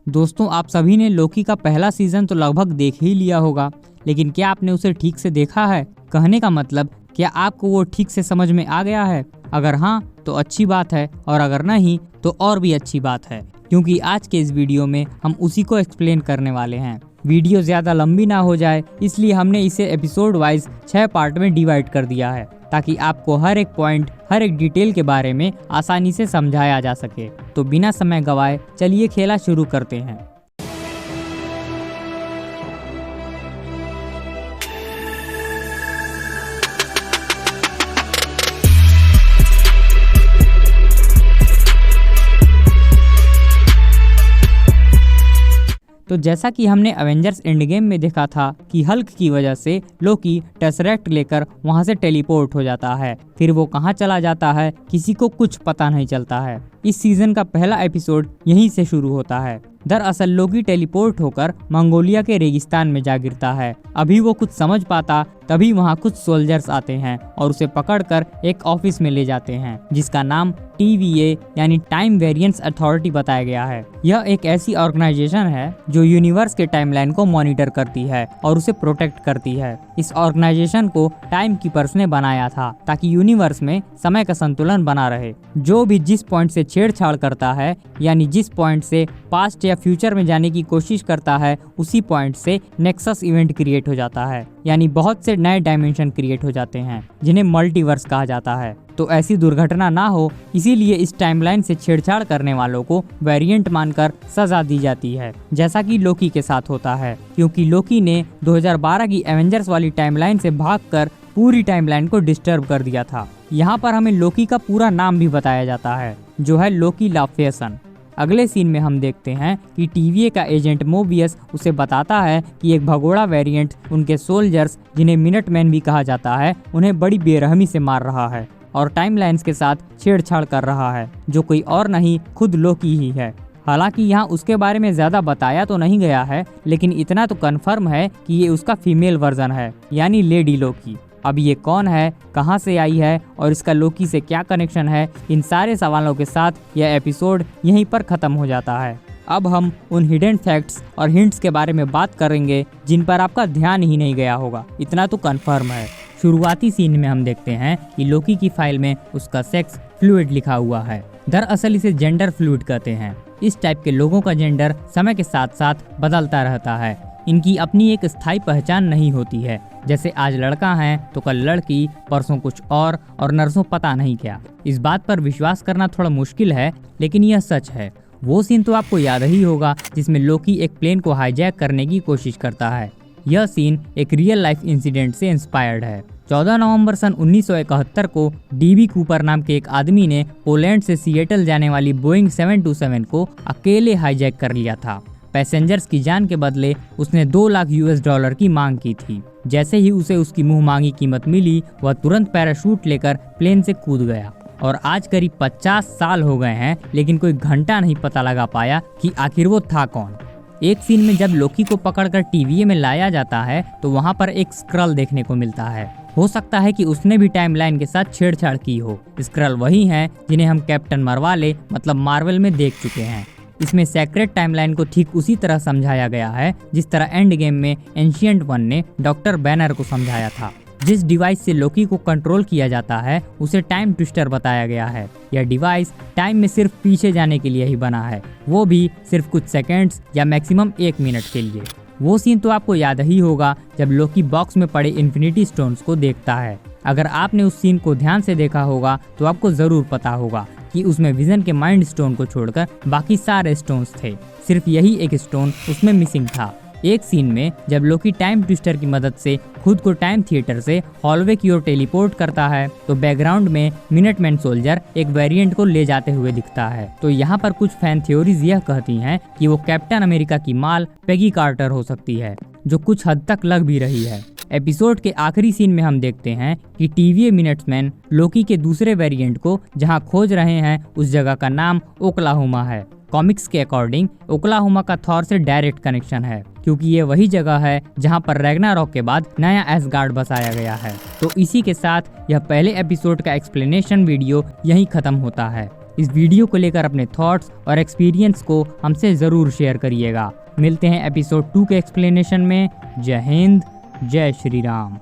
दोस्तों, आप सभी ने लोकी का पहला सीजन तो लगभग देख ही लिया होगा, लेकिन क्या आपने उसे ठीक से देखा है? कहने का मतलब, क्या आपको वो ठीक से समझ में आ गया है? अगर हाँ तो अच्छी बात है, और अगर नहीं तो और भी अच्छी बात है, क्योंकि आज के इस वीडियो में हम उसी को एक्सप्लेन करने वाले हैं। वीडियो ज़्यादा लंबी ना हो जाए, इसलिए हमने इसे एपिसोड वाइज 6 पार्ट में डिवाइड कर दिया है, ताकि आपको हर एक पॉइंट, हर एक डिटेल के बारे में आसानी से समझाया जा सके। तो बिना समय गवाए चलिए खेला शुरू करते हैं। तो जैसा कि हमने एवेंजर्स एंड गेम में देखा था कि हल्क की वजह से लोकी टेसरेक्ट लेकर वहां से टेलीपोर्ट हो जाता है, फिर वो कहां चला जाता है किसी को कुछ पता नहीं चलता है। इस सीजन का पहला एपिसोड यहीं से शुरू होता है। दरअसल लोकी टेलीपोर्ट होकर मंगोलिया के रेगिस्तान में जा गिरता है। अभी वो कुछ समझ पाता तभी वहाँ कुछ सोल्जर्स आते हैं और उसे पकड़कर एक ऑफिस में ले जाते हैं, जिसका नाम TVA यानी टाइम वेरिएंस अथॉरिटी बताया गया है। यह एक ऐसी ऑर्गेनाइजेशन है जो यूनिवर्स के टाइमलाइन को मॉनिटर करती है और उसे प्रोटेक्ट करती है। इस ऑर्गेनाइजेशन को टाइम कीपर्स ने बनाया था ताकि यूनिवर्स में समय का संतुलन बना रहे। जो भी जिस पॉइंट से छेड़छाड़ करता है, यानी जिस पॉइंट से पास्ट या फ्यूचर में जाने की कोशिश करता है, उसी पॉइंट से नेक्सस इवेंट क्रिएट हो जाता है, यानी बहुत से नए डायमेंशन क्रिएट हो जाते हैं, जिन्हें मल्टीवर्स कहा जाता है। तो ऐसी दुर्घटना ना हो, इसीलिए इस टाइमलाइन से छेड़छाड़ करने वालों को वेरिएंट मानकर सजा दी जाती है, जैसा कि लोकी के साथ होता है, क्योंकि लोकी ने 2012 की एवेंजर्स वाली टाइमलाइन से भागकर पूरी टाइमलाइन को डिस्टर्ब कर दिया था। यहाँ पर हमें लोकी का पूरा नाम भी बताया जाता है, जो है लोकी लाफेसन। अगले सीन में हम देखते हैं कि TVA का एजेंट मोबियस उसे बताता है कि एक भगोड़ा वेरिएंट उनके सोल्जर्स, जिन्हें मिनटमैन भी कहा जाता है, उन्हें बड़ी बेरहमी से मार रहा है और टाइमलाइंस के साथ छेड़छाड़ कर रहा है, जो कोई और नहीं खुद लोकी ही है। हालांकि यहाँ उसके बारे में ज्यादा बताया तो नहीं गया है, लेकिन इतना तो कंफर्म है कि ये उसका फीमेल वर्जन है, यानी लेडी लोकी। अब ये कौन है, कहाँ से आई है और इसका लोकी से क्या कनेक्शन है, इन सारे सवालों के साथ यह एपिसोड यहीं पर खत्म हो जाता है। अब हम उन हिडन फैक्ट्स और हिंट्स के बारे में बात करेंगे जिन पर आपका ध्यान ही नहीं गया होगा, इतना तो कंफर्म है। शुरुआती सीन में हम देखते हैं कि लोकी की फाइल में उसका सेक्स फ्लूइड लिखा हुआ है। दरअसल इसे जेंडर फ्लूइड कहते हैं। इस टाइप के लोगों का जेंडर समय के साथ साथ बदलता रहता है। इनकी अपनी एक स्थायी पहचान नहीं होती है, जैसे आज लड़का है तो कल लड़की, परसों कुछ और नरसों पता नहीं क्या। इस बात पर विश्वास करना थोड़ा मुश्किल है, लेकिन यह सच है। वो सीन तो आपको याद ही होगा जिसमें लोकी एक प्लेन को हाईजैक करने की कोशिश करता है। यह सीन एक रियल लाइफ इंसिडेंट से इंस्पायर्ड है। 14 नवंबर सन 1971 को DB कूपर नाम के एक आदमी ने पोलैंड से सिएटल जाने वाली बोइंग 727 को अकेले हाईजैक कर लिया था। पैसेंजर्स की जान के बदले उसने $2 लाख की मांग की थी। जैसे ही उसे उसकी मुंह मांगी कीमत मिली, वह तुरंत पैराशूट लेकर प्लेन से कूद गया। और आज करीब 50 साल हो गए हैं, लेकिन कोई घंटा नहीं पता लगा पाया कि आखिर वो था कौन। एक सीन में जब लोकी को पकड़कर TVA में लाया जाता है, तो वहाँ पर एक स्क्रल देखने को मिलता है। हो सकता है कि उसने भी टाइमलाइन के साथ छेड़छाड़ की हो। स्क्रल वही हैं जिन्हें हम कैप्टन मरवाले मतलब मार्वल में देख चुके हैं। इसमें सेक्रेट टाइमलाइन को ठीक उसी तरह समझाया गया है जिस तरह एंड गेम में एंशिएंट वन ने डॉक्टर बैनर को समझाया था। जिस डिवाइस से लोकी को कंट्रोल किया जाता है उसे टाइम ट्विस्टर बताया गया है। यह डिवाइस टाइम में सिर्फ पीछे जाने के लिए ही बना है, वो भी सिर्फ कुछ सेकेंड्स या मैक्सिमम 1 मिनट के लिए। वो सीन तो आपको याद ही होगा जब लोकी बॉक्स में पड़े इन्फिनिटी स्टोन्स को देखता है। अगर आपने उस सीन को ध्यान से देखा होगा तो आपको जरूर पता होगा कि उसमें विजन के माइंड स्टोन को छोड़कर बाकी सारे स्टोन्स थे। सिर्फ यही एक स्टोन उसमें मिसिंग था। एक सीन में जब लोकी टाइम ट्विस्टर की मदद से खुद को टाइम थिएटर से हॉलवे की ओर टेलीपोर्ट करता है, तो बैकग्राउंड में मिनटमैन सोल्जर एक वेरिएंट को ले जाते हुए दिखता है। तो यहाँ पर कुछ फैन थ्योरीज यह कहती हैं कि वो कैप्टन अमेरिका की माल पेगी कार्टर हो सकती है, जो कुछ हद तक लग भी रही है। एपिसोड के आखिरी सीन में हम देखते हैं कि TVA मिनट्समैन लोकी के दूसरे वेरिएंट को जहां खोज रहे हैं, उस जगह का नाम ओक्लाहोमा है। कॉमिक्स के अकॉर्डिंग ओक्लाहोमा का थॉर से डायरेक्ट कनेक्शन है, क्योंकि ये वही जगह है जहां पर रैग्नारॉक के बाद नया एसगार्ड बसाया गया है। तो इसी के साथ यह पहले एपिसोड का एक्सप्लेनेशन वीडियो यहीं खत्म होता है। इस वीडियो को लेकर अपने थॉट्स और एक्सपीरियंस को हमसे ज़रूर शेयर करिएगा। मिलते हैं एपिसोड 2 के एक्सप्लेनेशन में। जय हिंद, जय श्री राम।